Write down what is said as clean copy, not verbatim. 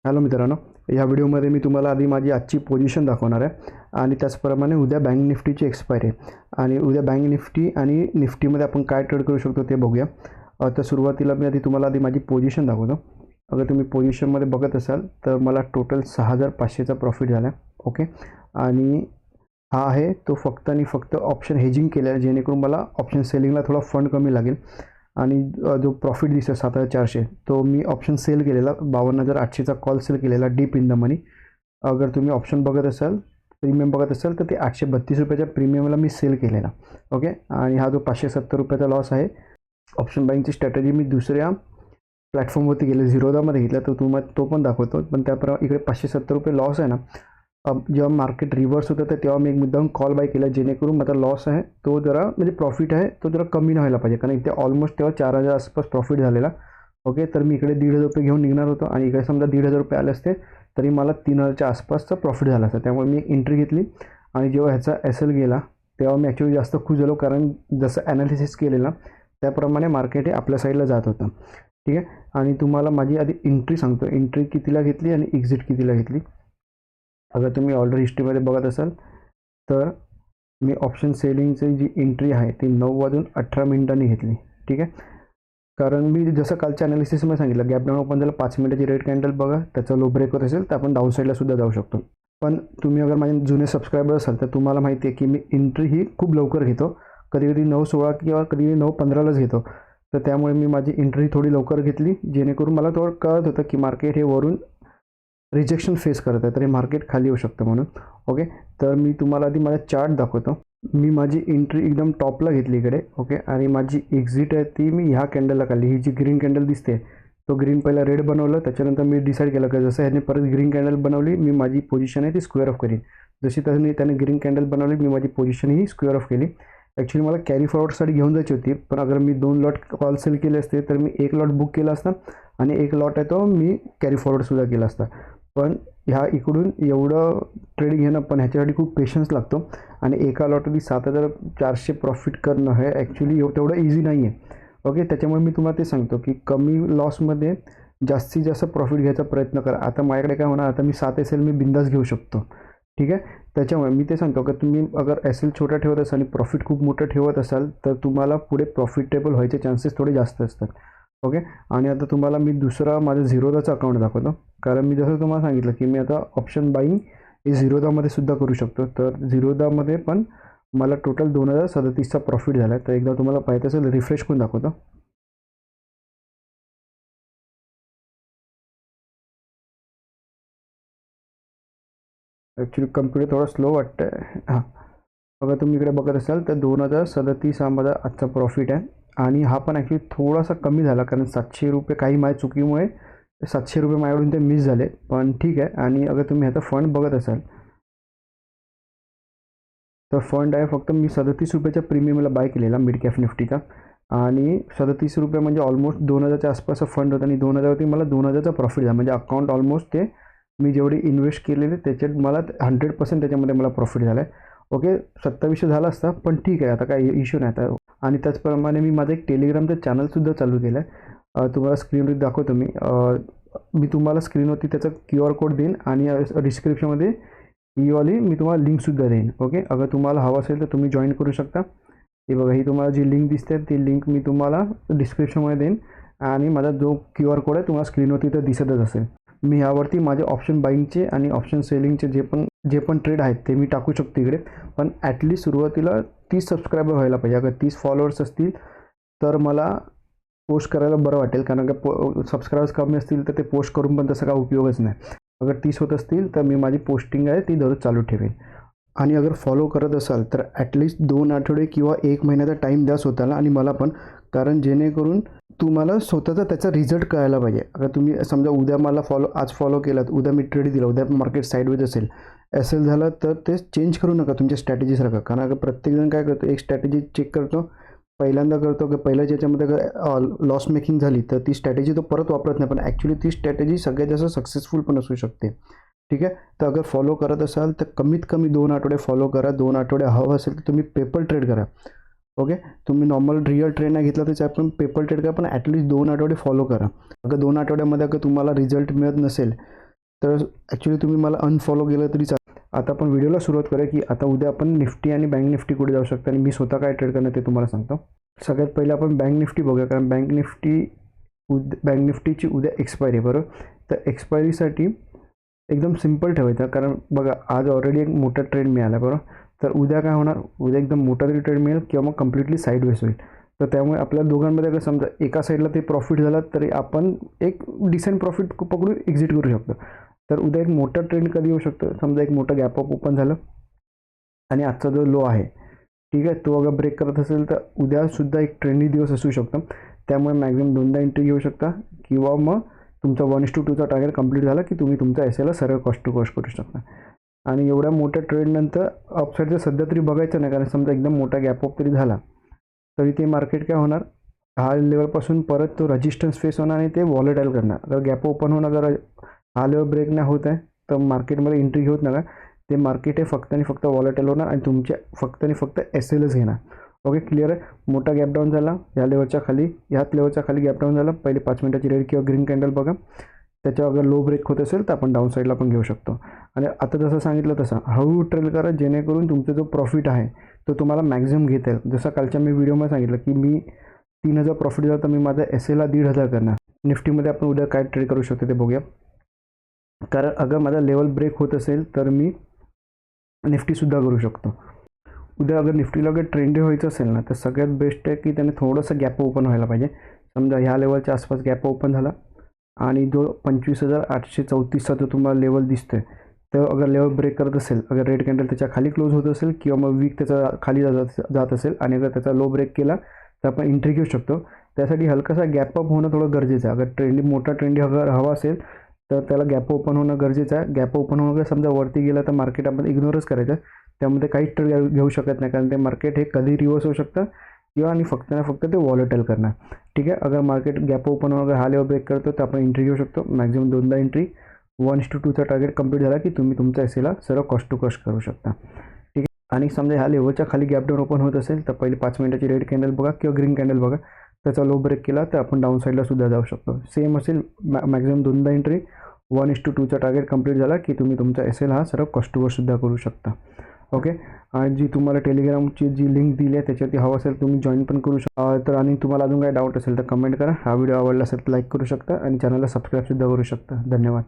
Hello मित्रांनो, या व्हिडिओमध्ये मी तुम्हाला आधी माझी आजची पोझिशन दाखवणार आहे आणि त्याचप्रमाणे उद्या बँक निफ्टीची एक्सपायरी आहे आणि उद्या बँक निफ्टी आणि निफ्टीमध्ये आपण काय ट्रेड करू शकतो ते बघूया. तर सुरुवातीला मी आधी माझी पोझिशन दाखवतो. अगर तुम्ही पोझिशनमध्ये बघत असाल तर मला टोटल 6500चा प्रॉफिट झाला आहे. ओके, आणि हा आहे तो फक्त आणि फक्त ऑप्शन हेजिंग केला आहे, जेणेकरून मला ऑप्शन सेलिंगला थोडा फंड कमी लागेल. आणि जो प्रॉफिट दिसतो 7400 तो मी ऑप्शन सेल केलेला 52800चा कॉल सेल केलेला डीप इन द मनी. अगर तुम्ही ऑप्शन बघत असाल, प्रीमियम बघत असाल तर ते 832 रुपयाच्या प्रीमियमला मी सेल केलेला. ओके, आणि हा जो 570 रुपयाचा लॉस आहे, ऑप्शन बाईंगची स्ट्रॅटेजी मी दुसऱ्या प्लॅटफॉर्मवरती गेले, झिरोदामध्ये घेतला, तर तुम्हाला तो पण दाखवतो. पण त्याप्रमाणे इकडे 570 रुपये लॉस आहे ना, जेव्हा मार्केट रिव्हर्स होतं तर तेव्हा मी एक मुद्दाम कॉल बाय केला, जेणेकरून माझा लॉस आहे तो जरा म्हणजे प्रॉफिट आहे तो जरा कमी न व्हायला पाहिजे, कारण इथे ऑलमोस्ट तेव्हा 4000 आसपास प्रॉफिट झालेला. ओके, तर मी इकडे 1500 रुपये घेऊन निघणार होतो आणि इकडे समजा 1500 रुपये आले असते तरी मला 3000च्या आसपासचा प्रॉफिट झाला असता. त्यामुळे मी एंट्री घेतली आणि जेव्हा ह्याचा एल गेला तेव्हा मी ॲक्च्युली जास्त खुश झालो, कारण जसं ॲनालिसिस केलेलं त्याप्रमाणे मार्केट हे आपल्या साईडला जात होतं. ठीक आहे, आणि तुम्हाला माझी आधी एंट्री सांगतो, एंट्री कितीला घेतली आणि एक्झिट कितीला घेतली. अगर तुम्ही ऑर्डर हिस्ट्रीमध्ये बघत असाल तर मी ऑप्शन सेलिंगची जी एंट्री आहे ती 9:18 घेतली. ठीक आहे, कारण मी जसं कालच्या ॲनालिसिसमध्ये सांगितलं, गॅप डाऊन ओपन झालं 5 मिनिटाची रेड कॅन्डल बघा, त्याचा लो ब्रेक होत असेल तर आपण डाऊन साईडला सुद्धा जाऊ शकतो. पण तुम्ही अगर माझे जुने सबस्क्रायबर असाल तर तुम्हाला माहिती आहे की मी एंट्री ही खूप लवकर घेतो, कधी कधी 9:16 किंवा कधी 9:15लाच घेतो. तर त्यामुळे मी माझी एंट्री थोडी लवकर घेतली, जेणेकरून मला थोडं कळत होतं की मार्केट हे वरून रिजेक्शन फेस करत आहे तर हे मार्केट खाली येऊ शकतं म्हणून. ओके, तर मी तुम्हाला आधी माझा चार्ट दाखवतो. मी माझी एंट्री एकदम टॉपला घेतली इकडे. ओके, आणि माझी एक्झिट आहे ती मी ह्या कॅन्डलला काढली. ही जी ग्रीन कॅन्डल दिसते तो ग्रीन पहिला रेड बनवलं, त्याच्यानंतर मी डिसाईड केलं की जसं ह्याने परत ग्रीन कॅन्डल बनवली मी माझी पोझिशन आहे ती स्क्वेअर ऑफ करीन. जशी त्याने ग्रीन कॅन्डल बनवली मी माझी पोझिशन ही स्क्वेअर ऑफ केली. ॲक्च्युली मला कॅरी फॉरवर्डसाठी घेऊन जायची होती, पण अगर मी 2 लॉट कॉल सेल केले असते तर मी 1 लॉट बुक केला असता आणि 1 लॉट आहे तो मी कॅरी फॉरवर्डसुद्धा केला असता. पण ह्या इकडून एवढं ट्रेड घेणं पण ह्याच्यासाठी खूप पेशन्स लागतो आणि एका लॉटमध्ये 7400 प्रॉफिट करणं हे ॲक्च्युली तेवढं इझी नाही आहे. ओके, त्याच्यामुळे मी तुम्हाला ते सांगतो की कमी लॉसमध्ये जास्तीत जास्त प्रॉफिट घ्यायचा प्रयत्न करा. आता माझ्याकडे काय होणार, आता मी 7 SL मी बिंदास घेऊ शकतो. ठीक आहे, त्याच्यामुळे मी ते सांगतो की तुम्ही अगर SL छोटा ठेवत असाल आणि प्रॉफिट खूप मोठं ठेवत असाल तर तुम्हाला पुढे प्रॉफिटेबल व्हायचे चान्सेस थोडे जास्त असतात. ओके, आणि आता तुम्हाला मी दुसरा माझं झिरोदाचं अकाउंट दाखवतो, कारण मी जसं तुम्हाला सांगितलं की मी आता ऑप्शन बाईंग हे झिरोदामध्ये सुद्धा करू शकतो. तर झिरोदामध्ये पण मला टोटल 2037चा प्रॉफिट झाला आहे. तर एकदा तुम्हाला पाहिजे असेल रिफ्रेश करून दाखवतो. ॲक्च्युली कम्प्युटर थोडा स्लो वाटतं आहे. हां, अगर तुम्ही इकडे बघत असाल तर 2037 हा माझा आजचा प्रॉफिट आहे. आणि हा पण ॲक्च्युली थोडासा कमी झाला, कारण 700 रुपये काही माझ्या चुकीमुळे 700 रुपये माझ्याकडून ते मिस झाले, पण ठीक आहे. आणि अगर तुम्ही ह्याचा फंड बघत असाल तर फंड आहे फक्त मी 37 रुपयाच्या प्रीमियमला बाय केलेला मिड कॅप निफ्टीचा, आणि 37 रुपये म्हणजे ऑलमोस्ट 2000च्या आसपासचा फंड होता आणि 2000वरती मला 2000चा प्रॉफिट झाला. म्हणजे अकाउंट ऑलमोस्ट ते मी जेवढे इन्व्हेस्ट केलेले त्याच्यात मला 100% त्याच्यामध्ये मला प्रॉफिट झाला आहे. ओके, 2700 झाला असता पण ठीक आहे, आता काही इश्यू नाही आता. आणि त्याचप्रमाणे मी माझं एक टेलिग्रामचं चॅनलसुद्धा चालू केलं आहे. तुम्हाला स्क्रीनवर दाखवतो मी तुम्हाला स्क्रीनवरती त्याचा QR कोड देईन आणि डिस्क्रिप्शनमध्ये ही वाली मी तुम्हाला लिंकसुद्धा देईन. ओके, अगर तुम्हाला हवं असेल तर तुम्ही जॉईन करू शकता. हे बघा, ही तुम्हाला जी लिंक दिसते ती लिंक मी तुम्हाला डिस्क्रिप्शनमध्ये देईन आणि माझा जो QR कोड आहे तुम्हाला स्क्रीनवरती तर दिसतच असेल. मी यावरती माझे ऑप्शन बाईंगचे आणि ऑप्शन सेलिंगचे जे पण ट्रेड आहेत ते मी टाकू शकतो इकडे. पण ॲटलिस्ट सुरुवातीला 30 सबस्क्रायबर व्हायला पाहिजे. अगर 30 फॉलोअर्स असतील तर मला पोस्ट करायला बरं वाटेल, कारण का सबस्क्रायबर्स कमी असतील तर ते पोस्ट करून पण तसा काय उपयोगच नाही. अगर 30 होत असतील तर मी माझी पोस्टिंग आहे ती दररोज चालू ठेवेन. आणि अगर फॉलो करत असाल तर ॲटलिस्ट 2 आठवडे किंवा 1 महिन्याचा टाईम द्या स्वतःला आणि मला पण, कारण जेणेकरून तुम्हाला स्वतःचा त्याचा रिझल्ट कळायला पाहिजे. अगर तुम्ही समजा उद्या मला आज फॉलो केलात, उद्या मी ट्रेड दिला, उद्या मार्केट साईडवेज असेल, SL झालं तर ते चेंज करू नका तुमच्या स्ट्रॅटेजीसारखं. कारण अगर प्रत्येकजण काय करतो, एक स्ट्रॅटेजी चेक करतो, पहिल्यांदा करतो की पहिल्याच याच्यामध्ये लॉस मेकिंग झाली तर ती स्ट्रॅटेजी तो परत वापरत नाही, पण ॲक्च्युली ती स्ट्रॅटेजी सगळ्यात जास्त सक्सेसफुल पण असू शकते. ठीक आहे, तर अगर फॉलो करत असाल तर कमीत कमी 2 आठवडे फॉलो करा. 2 आठवडे हवं असेल तर तुम्ही पेपर ट्रेड करा. ओके, तुम्ही नॉर्मल रिअल ट्रेड नाही घेतला तर आपण पेपर ट्रेड करा, पण ॲटलिस्ट 2 आठवडे फॉलो करा. अगर 2 आठवड्यामध्ये अगर तुम्हाला रिझल्ट मिळत नसेल तर ॲक्च्युली तुम्ही मला अनफॉलो केलं तरी चालेल. आता आपण व्हिडिओला सुरुवात करूया की आता उद्या आपण निफ्टी आणि बँक निफ्टी कुठे जाऊ शकतो आणि मी स्वतः काय ट्रेड करणार ते तुम्हाला सांगतो. सगळ्यात पहिले आपण बँक निफ्टी बघूया, कारण बँक निफ्टीची उद्या एक्सपायरी आहे बरोबर. तर एक्सपायरीसाठी एकदम सिम्पल ठेवायचं, कारण बघा आज ऑलरेडी एक मोठा ट्रेड मिळाला बरोबर. तर उद्या काय होणार, उद्या एकदम मोठा तरी ट्रेड मिळेल किंवा मग कम्प्लिटली साईडवेज होईल. तर त्यामुळे आपल्या दोघांमध्ये अगर समजा एका साईडला ते प्रॉफिट झाला तरी आपण एक डिसेंट प्रॉफिट पकडून एक्झिट करू शकतो. तर उद्या एक मोठा ट्रेंड कधी येऊ शकतो, समजा एक मोठा गॅप अप ओपन झालं आणि आजचा जो लो आहे ठीक आहे तो अगर ब्रेक करत असेल तर उद्यासुद्धा एक ट्रेंडी दिवस असू शकतो. त्यामुळे मॅक्झिमम 2दा एंट्री घेऊ शकता किंवा मग तुमचा 1:2चा टार्गेट कंप्लीट झाला की तुम्ही तुमचा एसएलला सरळ कॉस्ट टू कॉस्ट करू शकता. आणि एवढ्या मोठ्या ट्रेंडनंतर अपसाईडचं सध्या तरी बघायचं नाही, कारण समजा एकदम मोठा गॅप अप तरी झाला तरी ते मार्केट काय होणार, हा लेवलपासून परत तो रेजिस्टन्स फेस होणार आणि ते वॉलेटाईल करणार. अगर गॅप ओपन होऊन अगर हा लेवल ब्रेक नाही होत आहे तर मार्केटमध्ये एंट्री घेऊत नका. ते मार्केट हे फक्त आणि फक्त वॉलेटाईल होणार आणि तुमचे फक्त आणि फक्त एसएलच घेणार. ओके क्लिअर आहे. मोठा गॅप डाऊन झाला या लेवलच्या खाली, ह्याच लेवलच्या खाली गॅप डाऊन झाला, पहिले 5 मिनिटाची रेड किंवा ग्रीन कॅन्डल बघा. त्याच्यावर अगर लो ब्रेक होत असेल तर आपण डाऊन साईडला पण घेऊ शकतो. आणि आता जसं सांगितलं तसं हळूहळू ट्रेल करा, जेणेकरून तुमचा जो प्रॉफिट आहे तो तुम्हाला मॅक्झिमम घेता येईल. जसं कालच्या मी व्हिडिओमध्ये सांगितलं की मी 3,000 प्रॉफिट झाला तर मी माझा एसएलला 1,500 करणार. निफ्टीमध्ये आपण उद्या काय ट्रेड करू शकतो ते बघूया. कारण अगर माझा लेवल ब्रेक होत असेल तर मी निफ्टीसुद्धा करू शकतो. उद्या अगर निफ्टीला अगर ट्रेंडी व्हायचं असेल ना तर सगळ्यात बेस्ट आहे की त्याने थोडंसं गॅप ओपन व्हायला पाहिजे. समजा ह्या लेवलच्या आसपास गॅप ओपन झाला आणि जो 25,834चा जो तुम्हाला लेवल दिसतोय तर अगर लेवल ब्रेक करत असेल, अगर रेड कॅन्डल त्याच्या खाली क्लोज होत असेल किंवा मग वीक त्याचा खाली जात असेल आणि अगर त्याचा लो ब्रेक केला तर आपण एंट्री घेऊ शकतो. त्यासाठी हलकासा गॅप अप होणं थोडं गरजेचं आहे. अगर मोठा ट्रेंडी अगर हवा असेल तर त्याला गॅप ओपन होणं गरजेचं आहे. गॅप ओपन होणं समजा वरती गेला तर मार्केट आपण इग्नोरच करायचं, त्यामध्ये काहीच ट्रेड घेऊ शकत नाही, कारण ते मार्केट हे कधी रिव्हर्स होऊ शकतं किंवा आणि फक्त ना फक्त ते वॉलेटाईल करणार. ठीक आहे. अगर मार्केट गॅप ओपन अगर हा लेवल ब्रेक करतो तर आपण एंट्री घेऊ शकतो. मॅक्झिमम 2दा एंट्री. 1:2चा टार्गेट कंप्लीट झाला की तुम्ही तुमच्या एसएला सर्व कॉस्ट टू कॉस्ट करू शकता. ठीक आहे. आणि समजा ह्या लेवलच्या खाली गॅप डाऊन ओपन होत असेल तर पहिले 5 मिनिटाची रेड कॅन्डल बघा किंवा ग्रीन कॅन्डल बघा. त्याचा लो ब्रेक केला तर आपण डाऊन साईडला सुद्धा जाऊ शकतो. सेम असेल मॅक्झिमम 2दा एंट्री. 1:2चा टार्गेट कंप्लीट झाला की तुम्ही तुमचा एसएल हा सर्व कॉस्ट टू कॉस्ट सुद्धा करू शकता. ओके. आणि जी तुम्हाला टेलिग्रामची जी लिंक दिली आहे त्याच्यावरती हवं असेल तुम्ही जॉईन पण करू शकता. तर आणि तुम्हाला अजून काही डाऊट असेल तर कमेंट करा. हा व्हिडिओ आवडला असेल तर लाईक करू शकता आणि चॅनलला सबस्क्राईबसुद्धा करू शकता. धन्यवाद.